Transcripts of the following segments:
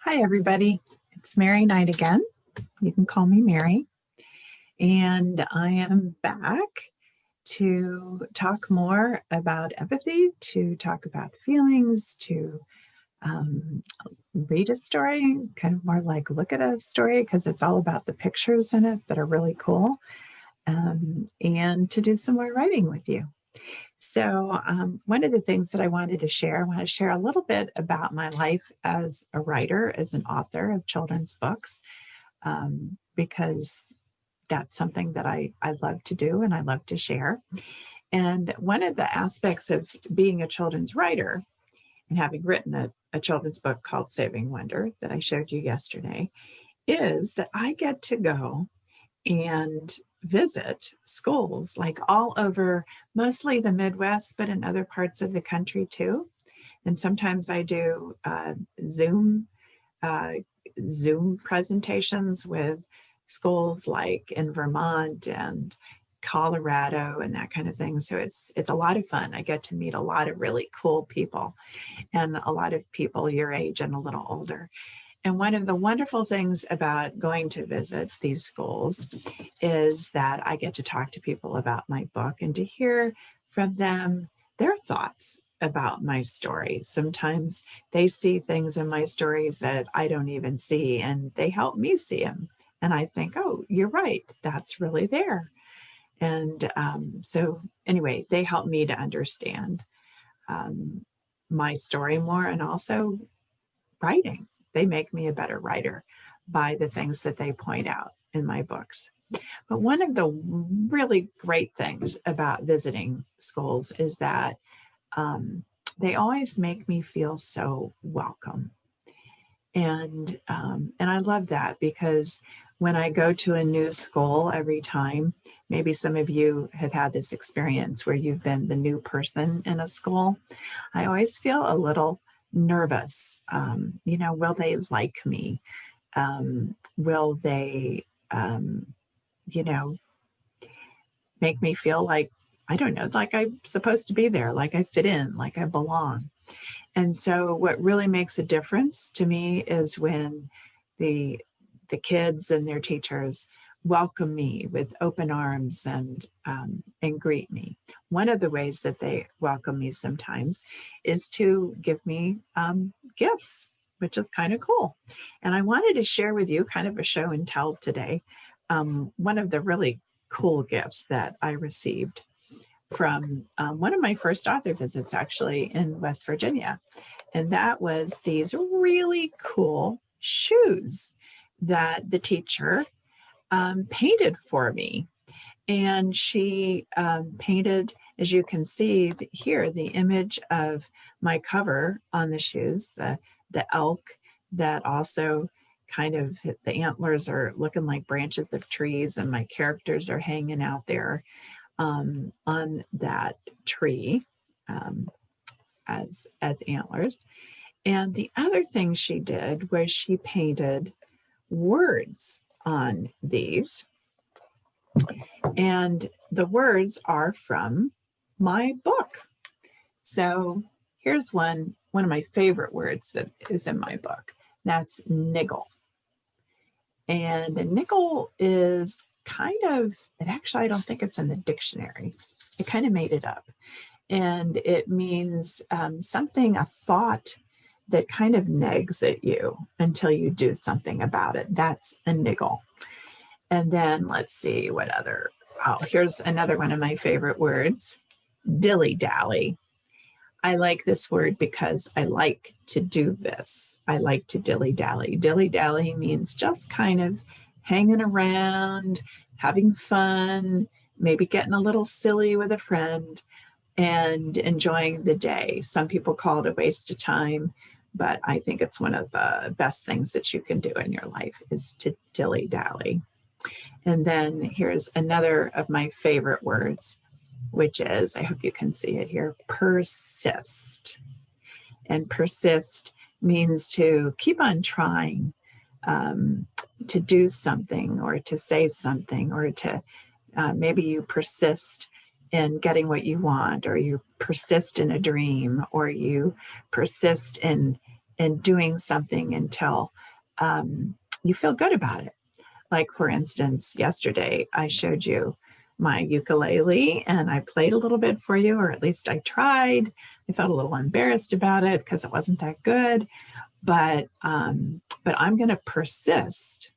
Hi, everybody. It's Mary Knight again. You can call me Mary. And I am back to talk more about empathy, to talk about feelings, to read a story, kind of more like look at a story, because it's all about the pictures in it that are really cool, and to do some more writing with you. So, one of the things that I want to share a little bit about my life as a writer, as an author of children's books, because that's something that I love to do and I love to share. And one of the aspects of being a children's writer and having written a children's book called Saving Wonder that I showed you yesterday is that I get to go and visit schools like all over, mostly the Midwest, but in other parts of the country too. And sometimes I do Zoom Zoom presentations with schools like in Vermont and Colorado and that kind of thing. So it's a lot of fun. I get to meet a lot of really cool people and a lot of people your age and a little older. And one of the wonderful things about going to visit these schools is that I get to talk to people about my book and to hear from them their thoughts about my stories. Sometimes they see things in my stories that I don't even see, and they help me see them. And I think, oh, you're right, that's really there. And so, anyway, they help me to understand my story more, and also writing. They make me a better writer by the things that they point out in my books. But one of the really great things about visiting schools is that they always make me feel so welcome. And I love that, because when I go to a new school every time, maybe some of you have had this experience where you've been the new person in a school, I always feel a little nervous. Will they like me? Will they, make me feel like, I don't know, like I'm supposed to be there, like I fit in, like I belong. And so what really makes a difference to me is when the kids and their teachers welcome me with open arms and greet me. One of the ways that they welcome me sometimes is to give me gifts, which is kind of cool. And I wanted to share with you kind of a show and tell today. One of the really cool gifts that I received from one of my first author visits, actually, in West Virginia. And that was these really cool shoes that the teacher painted for me. And she painted, as you can see here, the image of my cover on the shoes, the elk that also kind of, the antlers are looking like branches of trees, and my characters are hanging out there on that tree as antlers. And the other thing she did was she painted words on these, and the words are from my book. So here's one of my favorite words that is in my book. That's niggle. And a niggle is kind of, and actually I don't think it's in the dictionary. I kind of made it up. And it means something, a thought that kind of nags at you until you do something about it. That's a niggle. And then let's see what other, here's another one of my favorite words, dilly-dally. I like this word because I like to do this. I like to dilly-dally. Dilly-dally means just kind of hanging around, having fun, maybe getting a little silly with a friend, and enjoying the day. Some people call it a waste of time, but I think it's one of the best things that you can do in your life is to dilly-dally. And then here's another of my favorite words, which is, I hope you can see it here, persist. And persist means to keep on trying, to do something or to say something, or to maybe you persist in getting what you want, or you persist in a dream, or you persist in and doing something until you feel good about it. Like, for instance, yesterday I showed you my ukulele and I played a little bit for you, or at least I tried. I felt a little embarrassed about it because it wasn't that good, but I'm going to persist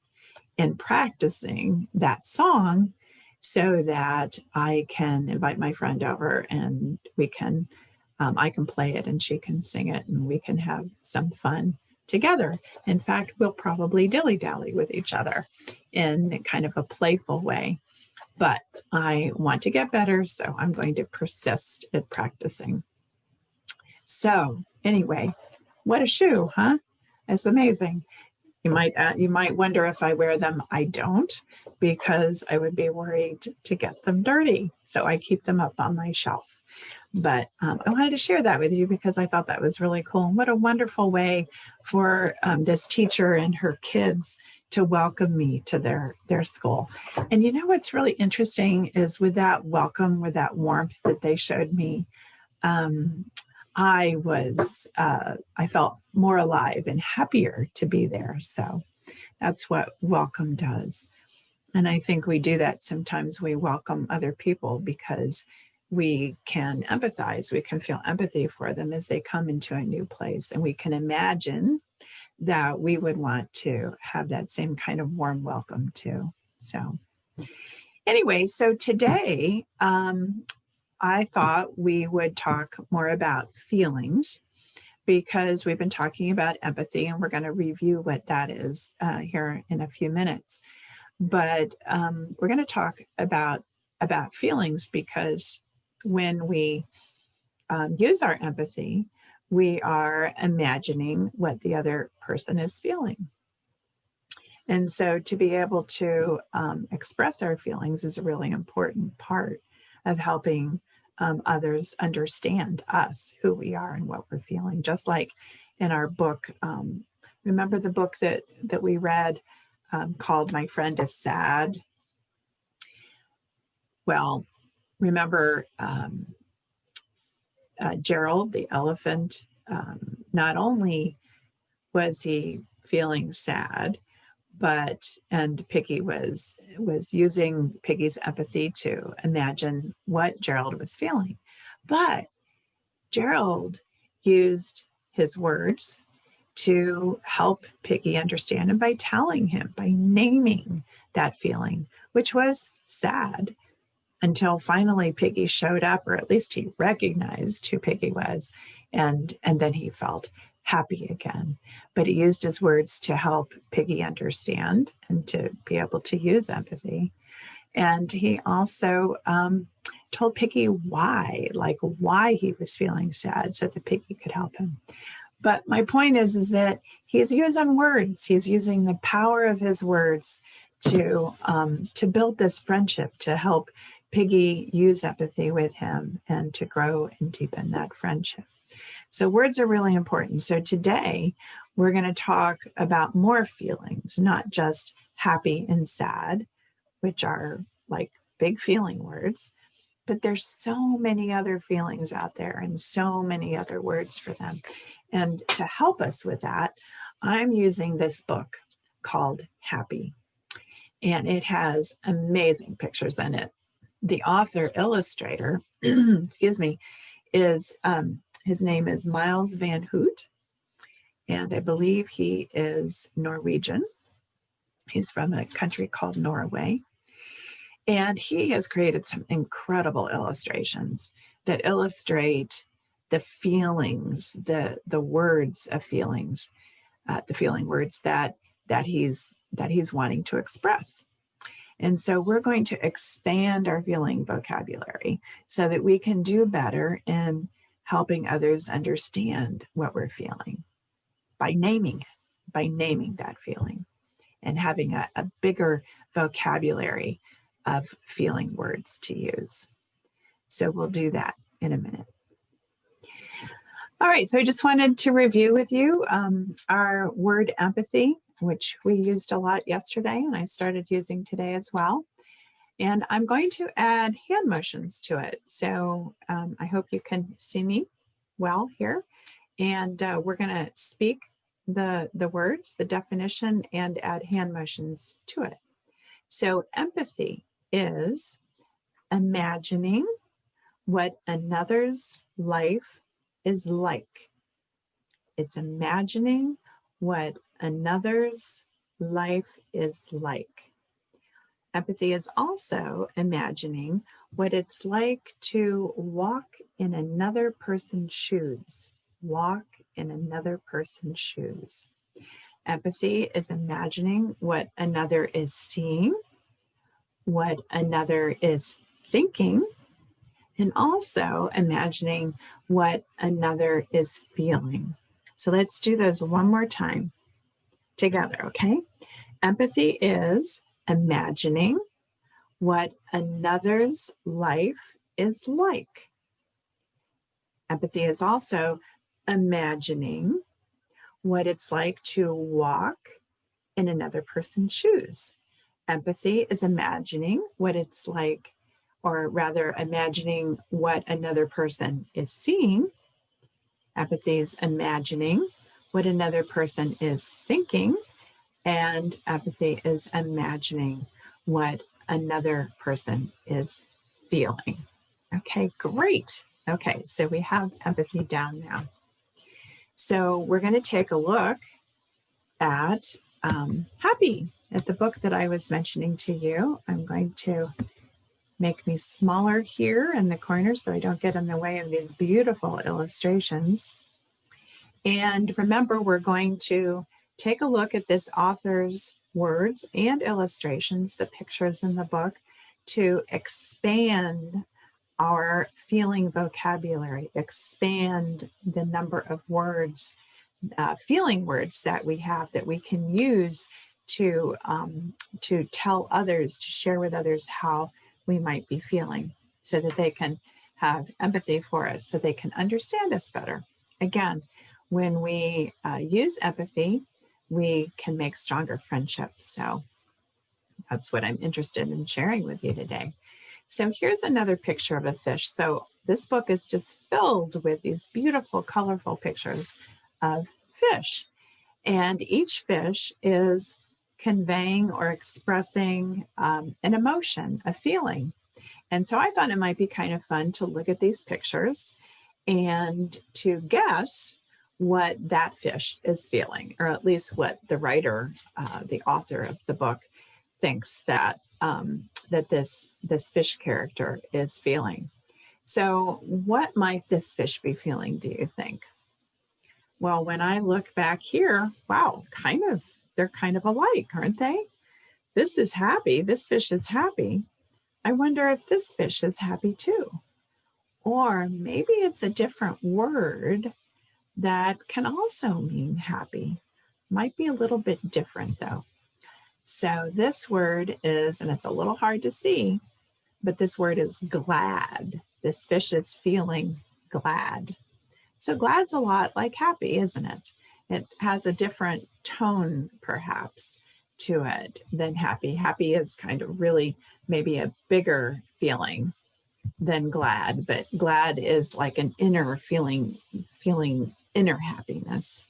in practicing that song so that I can invite my friend over and we can I can play it and she can sing it and we can have some fun together. In fact, we'll probably dilly-dally with each other in kind of a playful way. But I want to get better, so I'm going to persist at practicing. So anyway, what a shoe, huh? It's amazing. You might wonder if I wear them. I don't, because I would be worried to get them dirty. So I keep them up on my shelf. But I wanted to share that with you because I thought that was really cool. And what a wonderful way for this teacher and her kids to welcome me to their school. And you know what's really interesting is with that welcome, with that warmth that they showed me, I felt more alive and happier to be there. So that's what welcome does. And I think we do that sometimes. We welcome other people because we can empathize. We can feel empathy for them as they come into a new place. And we can imagine that we would want to have that same kind of warm welcome too. So anyway, so today I thought we would talk more about feelings because we've been talking about empathy and we're going to review what that is here in a few minutes. But we're going to talk about feelings because when we use our empathy, we are imagining what the other person is feeling. And so to be able to express our feelings is a really important part of helping others understand us, who we are and what we're feeling. Just like in our book, remember the book that we read called My Friend is Sad? Well, remember Gerald, the elephant, not only was he feeling sad, and Piggy was using Piggy's empathy to imagine what Gerald was feeling. But Gerald used his words to help Piggy understand, and by telling him, by naming that feeling, which was sad, until finally Piggy showed up, or at least he recognized who Piggy was, and then he felt happy again. But he used his words to help Piggy understand and to be able to use empathy. And he also told Piggy why he was feeling sad so that Piggy could help him. But my point is that he's using words. He's using the power of his words to build this friendship, to help Piggy use empathy with him and to grow and deepen that friendship. So words are really important. So today we're going to talk about more feelings, not just happy and sad, which are like big feeling words, but there's so many other feelings out there and so many other words for them. And to help us with that, I'm using this book called Happy, and it has amazing pictures in it. The author illustrator, excuse me, is his name is Miles Van Hoot, and I believe he is Norwegian. He's from a country called Norway. And he has created some incredible illustrations that illustrate the feelings, the words of feelings, the feeling words that he's wanting to express. And so we're going to expand our feeling vocabulary so that we can do better in helping others understand what we're feeling by naming it, by naming that feeling and having a bigger vocabulary of feeling words to use. So we'll do that in a minute. All right, so I just wanted to review with you our word empathy, which we used a lot yesterday and I started using today as well. And I'm going to add hand motions to it. So I hope you can see me well here. And we're going to speak the words, the definition, and add hand motions to it. So empathy is imagining what another's life is like. It's imagining what another's life is like. Empathy is also imagining what it's like to walk in another person's shoes. Walk in another person's shoes. Empathy is imagining what another is seeing, what another is thinking, and also imagining what another is feeling. So let's do those one more time together, okay? Empathy is imagining what another's life is like. Empathy is also imagining what it's like to walk in another person's shoes. Empathy is imagining what it's like, or rather imagining what another person is seeing. Empathy is imagining what another person is thinking. And empathy is imagining what another person is feeling. Okay, great. Okay, so we have empathy down now. So we're going to take a look at happy, at the book that I was mentioning to you. I'm going to make me smaller here in the corner so I don't get in the way of these beautiful illustrations. And remember, we're going to take a look at this author's words and illustrations, the pictures in the book, to expand our feeling vocabulary, expand the number of words, feeling words that we have that we can use to tell others, to share with others how we might be feeling, so that they can have empathy for us, so they can understand us better. Again, when we use empathy, we can make stronger friendships. So that's what I'm interested in sharing with you today. So here's another picture of a fish. So this book is just filled with these beautiful, colorful pictures of fish. And each fish is conveying or expressing an emotion, a feeling. And so I thought it might be kind of fun to look at these pictures and to guess what that fish is feeling, or at least what the writer, the author of the book, thinks that that this fish character is feeling. So what might this fish be feeling, do you think? Well, when I look back here, wow, they're kind of alike, aren't they? This is happy. This fish is happy. I wonder if this fish is happy too. Or maybe it's a different word that can also mean happy. Might be a little bit different though. So this word is, and it's a little hard to see, but this word is glad. This fish is feeling glad. So glad's a lot like happy, isn't it? It has a different tone perhaps to it than happy. Happy is kind of really maybe a bigger feeling than glad, but glad is like an inner feeling inner happiness.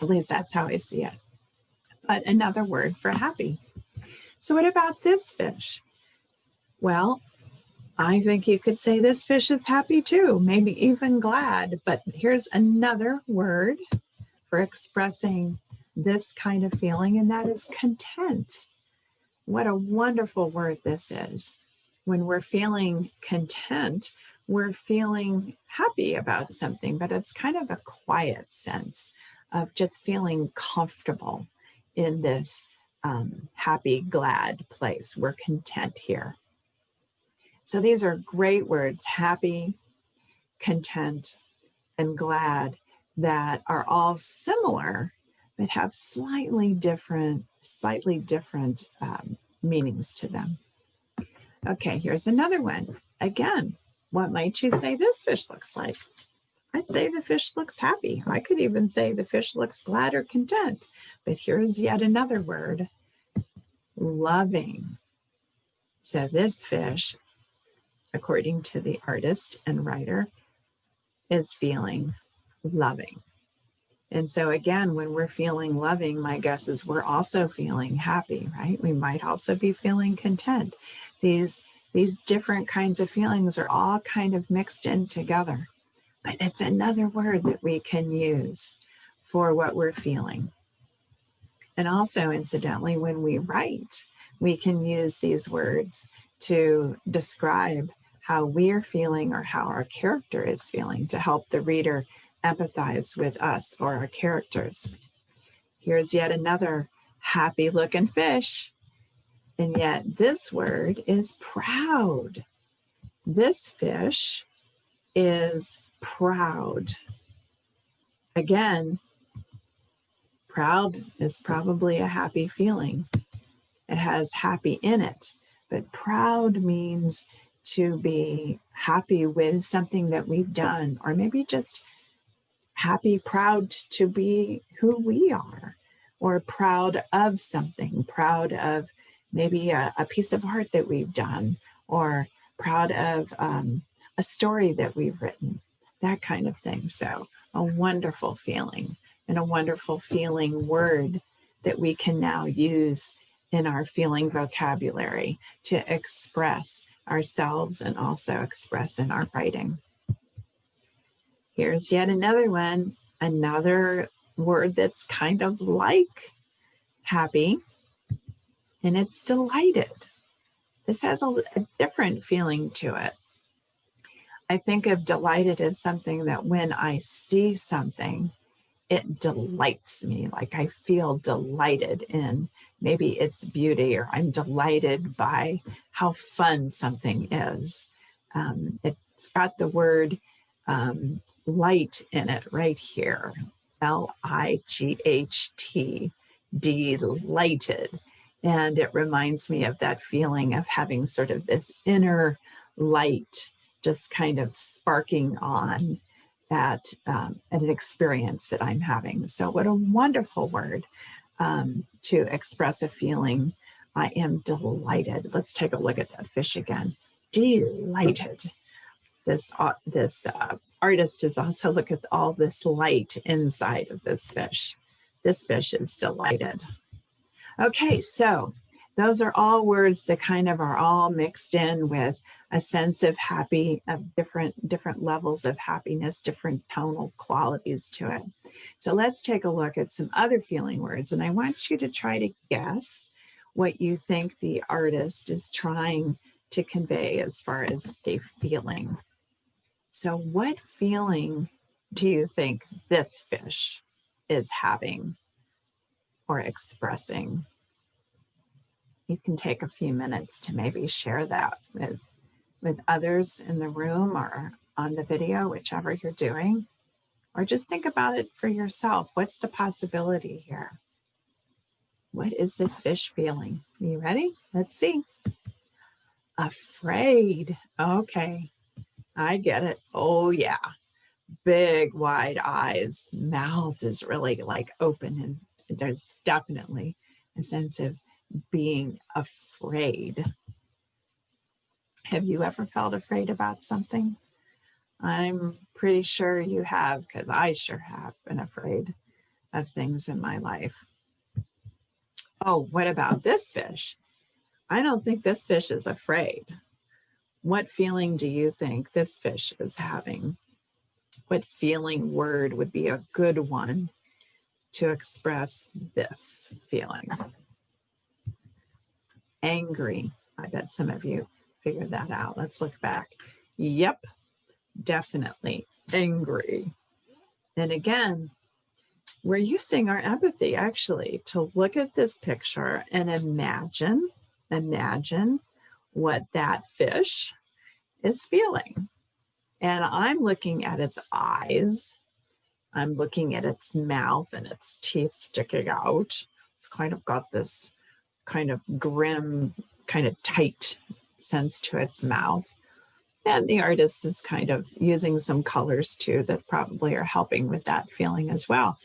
At least that's how I see it. But another word for happy. So what about this fish? Well, I think you could say this fish is happy too, maybe even glad, but here's another word for expressing this kind of feeling, and that is content. What a wonderful word this is. When we're feeling content, we're feeling happy about something, but it's kind of a quiet sense of just feeling comfortable in this happy, glad place. We're content here. So these are great words, happy, content, and glad, that are all similar, but have slightly different meanings to them. Okay, here's another one. Again, what might you say this fish looks like? I'd say the fish looks happy. I could even say the fish looks glad or content. But here's yet another word, loving. So this fish, according to the artist and writer, is feeling loving. And so again, when we're feeling loving, my guess is we're also feeling happy, right? We might also be feeling content. These different kinds of feelings are all kind of mixed in together. But it's another word that we can use for what we're feeling. And also, incidentally, when we write, we can use these words to describe how we're feeling or how our character is feeling to help the reader empathize with us or our characters. Here's yet another happy looking fish. And yet this word is proud. This fish is proud. Again, proud is probably a happy feeling. It has happy in it, but proud means to be happy with something that we've done, or maybe just happy, proud to be who we are, or proud of something, proud of maybe a piece of art that we've done, or proud of a story that we've written, that kind of thing. So a wonderful feeling, and a wonderful feeling word that we can now use in our feeling vocabulary to express ourselves and also express in our writing. Here's yet another one, another word that's kind of like happy, and it's delighted. This has a different feeling to it. I think of delighted as something that when I see something, it delights me. Like I feel delighted in maybe its beauty, or I'm delighted by how fun something is. It's got the word light in it right here. L-I-G-H-T, delighted. And it reminds me of that feeling of having sort of this inner light just kind of sparking on at an experience that I'm having. So what a wonderful word to express a feeling. I am delighted. Let's take a look at that fish again. Delighted. This artist is also, look at all this light inside of this fish. This fish is delighted. Okay, so those are all words that kind of are all mixed in with a sense of happy, of different levels of happiness, different tonal qualities to it. So let's take a look at some other feeling words. And I want you to try to guess what you think the artist is trying to convey as far as a feeling. So what feeling do you think this fish is having or expressing? You can take a few minutes to maybe share that with others in the room or on the video, whichever you're doing, or just think about it for yourself. What's the possibility here? What is this fish feeling? Are you ready? Let's see. Afraid. Okay, I get it. Oh yeah, big wide eyes, mouth is really like open, and there's definitely a sense of being afraid. Have you ever felt afraid about something? I'm pretty sure you have, because I sure have been afraid of things in my life. Oh, what about this fish? I don't think this fish is afraid. What feeling do you think this fish is having? What feeling word would be a good one to express this feeling? Angry. I bet some of you figured that out. Let's look back. Yep, definitely angry. And again, we're using our empathy actually to look at this picture and imagine what that fish is feeling. And I'm looking at its eyes. I'm looking at its mouth and its teeth sticking out. It's kind of got this kind of grim, kind of tight sense to its mouth. And the artist is kind of using some colors too that probably are helping with that feeling as well.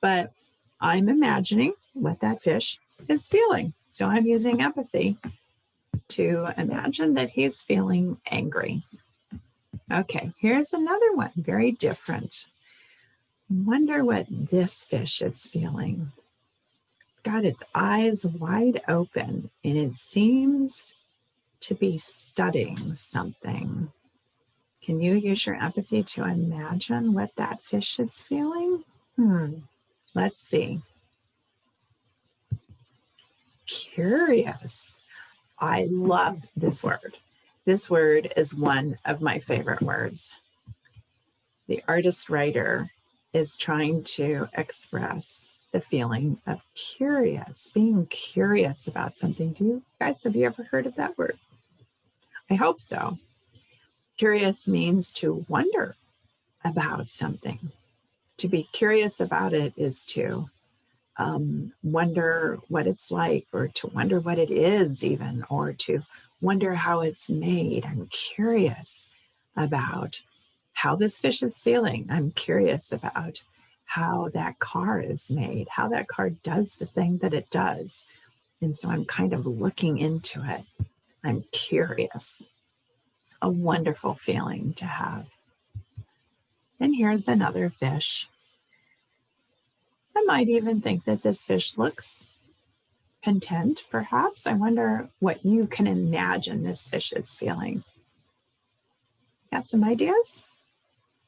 But I'm imagining what that fish is feeling. So I'm using empathy to imagine that he's feeling angry. Okay, here's another one, very different. Wonder what this fish is feeling. It's got its eyes wide open and it seems to be studying something. Can you use your empathy to imagine what that fish is feeling? Let's see. Curious. I love this word. This word is one of my favorite words. The artist writer is trying to express the feeling of curious, being curious about something. Do you guys, have you ever heard of that word? I hope so. Curious means to wonder about something. To be curious about it is to wonder what it's like, or to wonder what it is even, or to wonder how it's made. I'm curious about how this fish is feeling. I'm curious about how that car is made, how that car does the thing that it does. And so I'm kind of looking into it. I'm curious. A wonderful feeling to have. And here's another fish. I might even think that this fish looks content, perhaps. I wonder what you can imagine this fish is feeling. Got some ideas?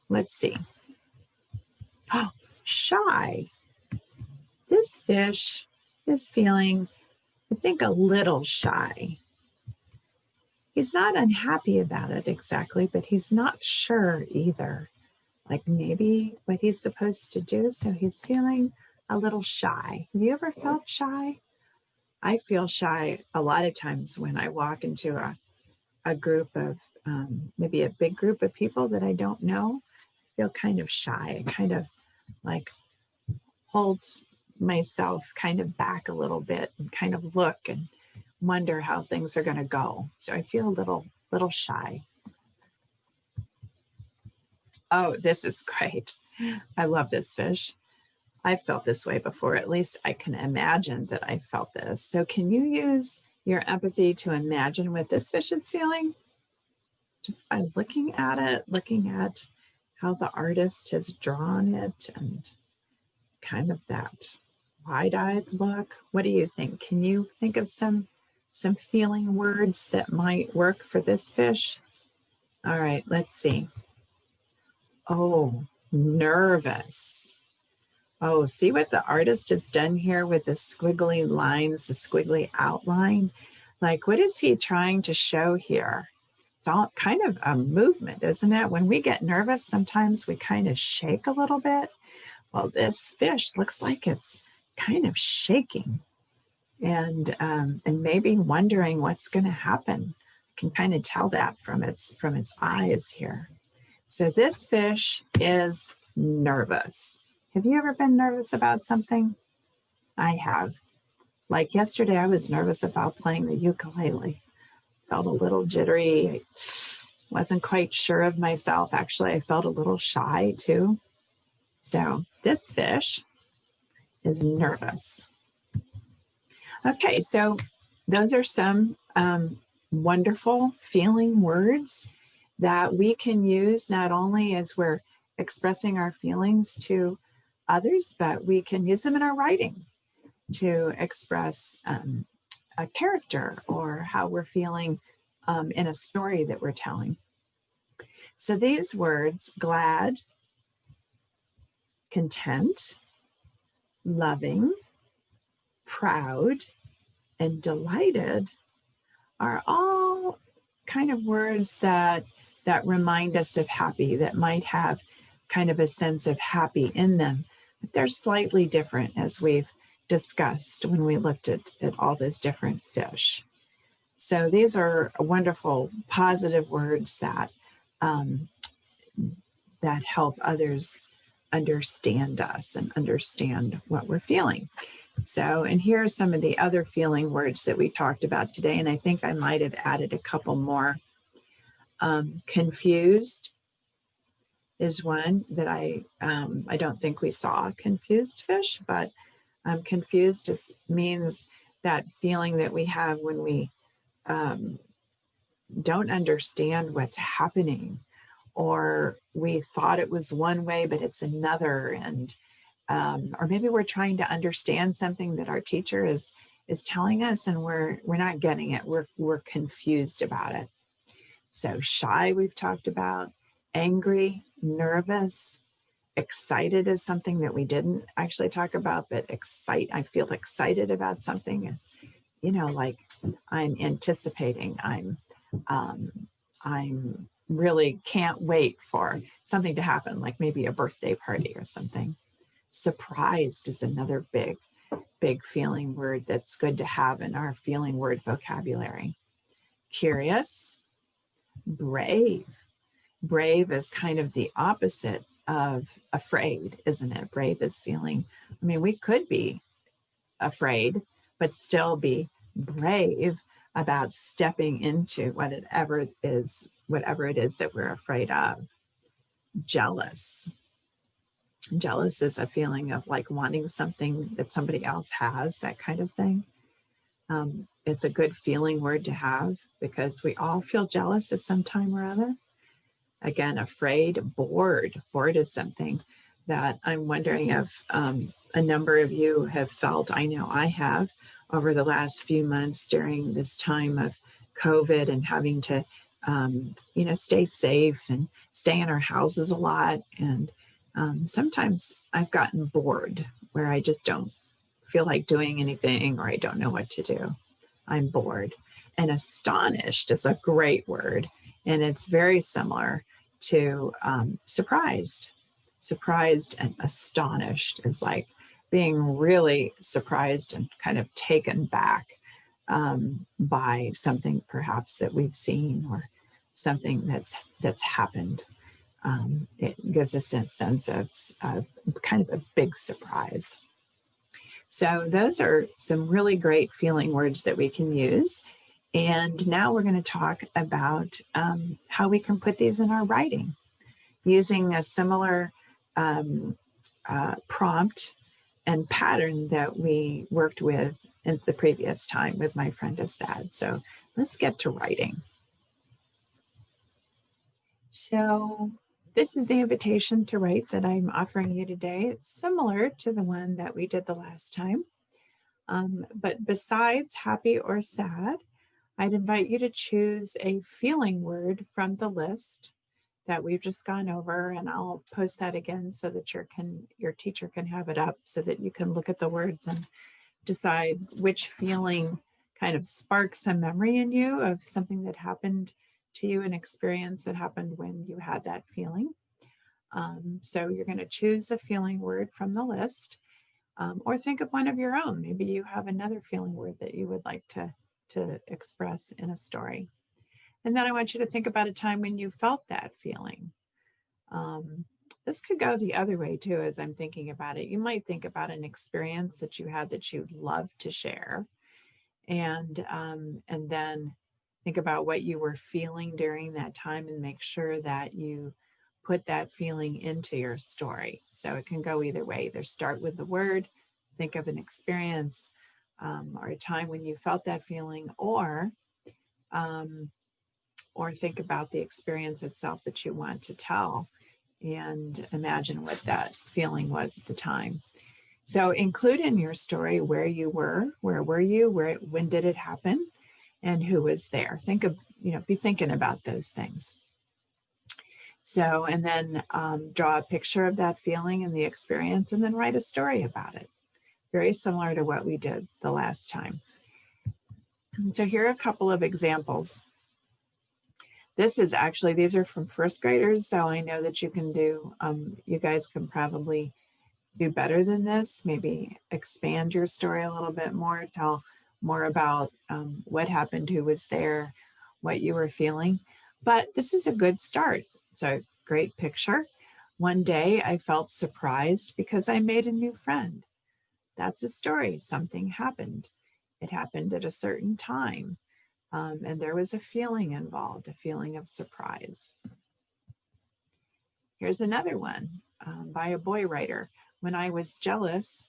Let's see. Oh, shy. This fish is feeling, I think, a little shy. He's not unhappy about it exactly, but he's not sure either. Like maybe what he's supposed to do, so he's feeling a little shy. Have you ever felt shy? I feel shy a lot of times when I walk into a group of, maybe a big group of people that I don't know. I feel kind of shy. I kind of like hold myself kind of back a little bit and kind of look and wonder how things are going to go. So I feel a little shy. Oh, this is great. I love this fish. I've felt this way before. At least I can imagine that I felt this. So can you use your empathy to imagine what this fish is feeling? Just by looking at it, looking at how the artist has drawn it and kind of that wide-eyed look. What do you think? Can you think of some feeling words that might work for this fish? All right, let's see. Oh, nervous. Oh, see what the artist has done here with the squiggly lines, the squiggly outline? Like, what is he trying to show here? It's all kind of a movement, isn't it? When we get nervous, sometimes we kind of shake a little bit. Well, this fish looks like it's kind of shaking and maybe wondering what's going to happen. Can kind of tell that from its eyes here. So this fish is nervous. Have you ever been nervous about something? I have. Like yesterday, I was nervous about playing the ukulele. Felt a little jittery. I wasn't quite sure of myself. Actually, I felt a little shy too. So this fish is nervous. Okay, so those are some wonderful feeling words that we can use not only as we're expressing our feelings to others, but we can use them in our writing to express a character or how we're feeling in a story that we're telling. So these words, glad, content, loving, proud, and delighted, are all kind of words that remind us of happy, that might have kind of a sense of happy in them, but they're slightly different, as we've discussed when we looked at all those different fish. So these are wonderful, positive words that that help others understand us and understand what we're feeling. So, and here are some of the other feeling words that we talked about today, and I think I might have added a couple more. Confused is one that I don't think we saw confused fish, but confused just means that feeling that we have when we don't understand what's happening, or we thought it was one way, but it's another. And or maybe we're trying to understand something that our teacher is telling us, and we're not getting it. We're confused about it. So shy, we've talked about. Angry, nervous, excited is something that we didn't actually talk about, but I feel excited about something. Is, like I'm anticipating. Um, I'm really can't wait for something to happen, like maybe a birthday party or something. Surprised is another big feeling word that's good to have in our feeling word vocabulary. Curious, brave. Brave is kind of the opposite of afraid, isn't it? Brave is feeling, we could be afraid, but still be brave about stepping into whatever it is that we're afraid of. Jealous. Jealous is a feeling of like wanting something that somebody else has, that kind of thing. It's a good feeling word to have because we all feel jealous at some time or other. Again, afraid. Bored. Bored is something that I'm wondering if a number of you have felt. I know I have over the last few months during this time of COVID and having to, stay safe and stay in our houses a lot. And sometimes I've gotten bored where I just don't feel like doing anything or I don't know what to do. I'm bored. And astonished is a great word. And it's very similar to surprised. Surprised and astonished is like being really surprised and kind of taken back by something perhaps that we've seen or something that's happened. It gives us a sense of kind of a big surprise. So those are some really great feeling words that we can use. And now we're going to talk about how we can put these in our writing using a similar prompt and pattern that we worked with in the previous time with My Friend is Sad. So let's get to writing. So this is the invitation to write that I'm offering you today. It's similar to the one that we did the last time. But besides happy or sad, I'd invite you to choose a feeling word from the list that we've just gone over, and I'll post that again so that your teacher can have it up so that you can look at the words and decide which feeling kind of sparks a memory in you of something that happened to you, an experience that happened when you had that feeling. So you're going to choose a feeling word from the list, or think of one of your own. Maybe you have another feeling word that you would like to express in a story. And then I want you to think about a time when you felt that feeling. This could go the other way too, as I'm thinking about it. You might think about an experience that you had that you'd love to share, and then think about what you were feeling during that time and make sure that you put that feeling into your story. So it can go either way. Either start with the word, think of an experience, or a time when you felt that feeling, or think about the experience itself that you want to tell and imagine what that feeling was at the time. So include in your story where you were, when did it happen, and who was there. Be thinking about those things. So, and then draw a picture of that feeling and the experience, and then write a story about it. Very similar to what we did the last time. So here are a couple of examples. These are from first graders, so I know that you can do, you guys can probably do better than this, maybe expand your story a little bit more, tell more about what happened, who was there, what you were feeling. But this is a good start. It's a great picture. One day I felt surprised because I made a new friend. That's a story. Something happened. It happened at a certain time. And there was a feeling involved, a feeling of surprise. Here's another one by a boy writer. When I was jealous,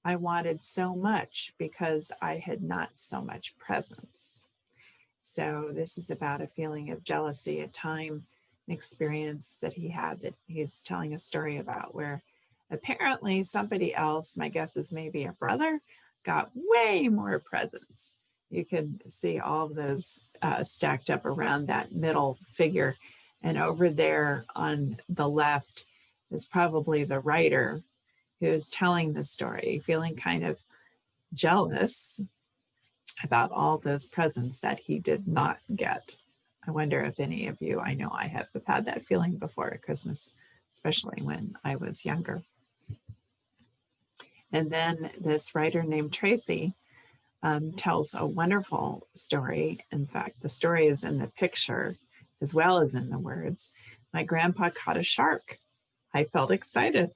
I wanted so much because I had not so much presence. So this is about a feeling of jealousy, a time an experience that he had that he's telling a story about, where apparently somebody else, my guess is maybe a brother, got way more presents. You can see all of those stacked up around that middle figure. And over there on the left is probably the writer who's telling the story, feeling kind of jealous about all those presents that he did not get. I wonder if any of you, I know I have had that feeling before at Christmas, especially when I was younger. And then this writer named Tracy tells a wonderful story. In fact, the story is in the picture as well as in the words. My grandpa caught a shark. I felt excited.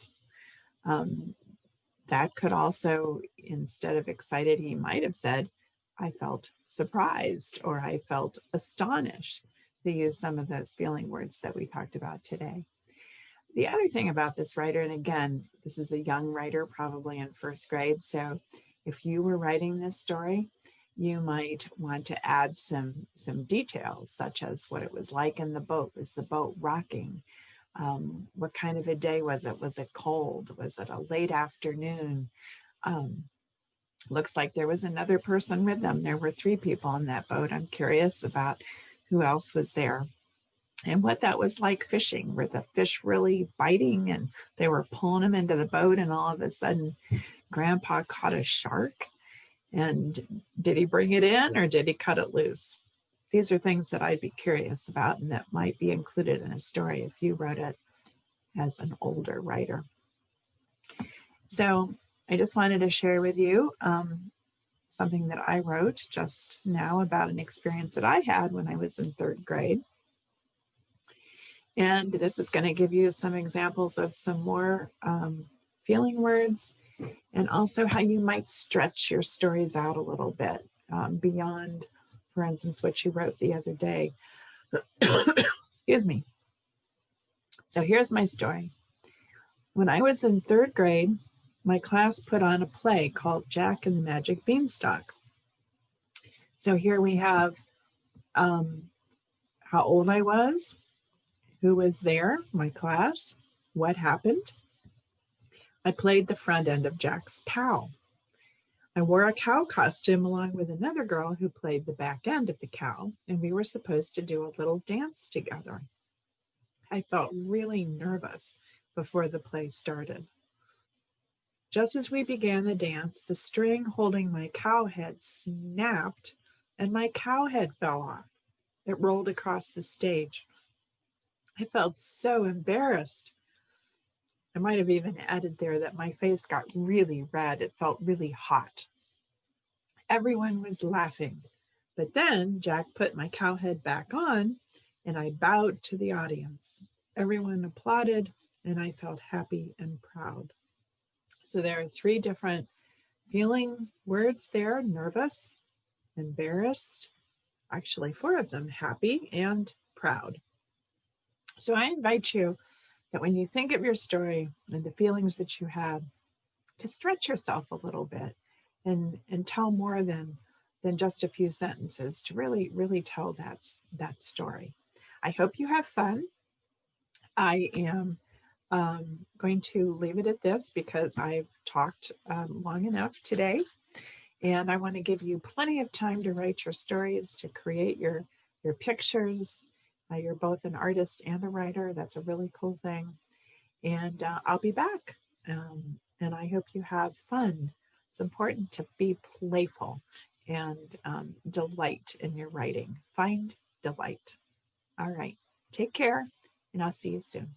That could also, instead of excited, he might have said, I felt surprised or I felt astonished, to use some of those feeling words that we talked about today. The other thing about this writer, and again, this is a young writer, probably in first grade. So if you were writing this story, you might want to add some details, such as what it was like in the boat. Was the boat rocking? What kind of a day was it? Was it cold? Was it a late afternoon? Looks like there was another person with them. There were 3 people on that boat. I'm curious about who else was there and what that was like fishing. Were the fish really biting and they were pulling them into the boat, and all of a sudden Grandpa caught a shark? And did he bring it in or did he cut it loose? These are things that I'd be curious about and that might be included in a story if you wrote it as an older writer. So I just wanted to share with you something that I wrote just now about an experience that I had when I was in 3rd grade. And this is going to give you some examples of some more feeling words, and also how you might stretch your stories out a little bit beyond, for instance, what you wrote the other day. Excuse me. So here's my story. When I was in 3rd grade, my class put on a play called Jack and the Magic Beanstalk. So here we have how old I was, who was there, my class, what happened. I played the front end of Jack's cow. I wore a cow costume along with another girl who played the back end of the cow, and we were supposed to do a little dance together. I felt really nervous before the play started. Just as we began the dance, the string holding my cow head snapped and my cow head fell off. It rolled across the stage. I felt so embarrassed. I might have even added there that my face got really red. It felt really hot. Everyone was laughing. But then Jack put my cow head back on and I bowed to the audience. Everyone applauded and I felt happy and proud. So there are 3 different feeling words there: nervous, embarrassed, actually 4 of them, happy and proud. So I invite you that when you think of your story and the feelings that you have, to stretch yourself a little bit and tell more than just a few sentences, to really tell that story. I hope you have fun. I am going to leave it at this because I've talked long enough today, and I want to give you plenty of time to write your stories, to create your pictures. You're both an artist and a writer. That's a really cool thing. And I'll be back. And I hope you have fun. It's important to be playful and delight in your writing. Find delight. All right. Take care, and I'll see you soon.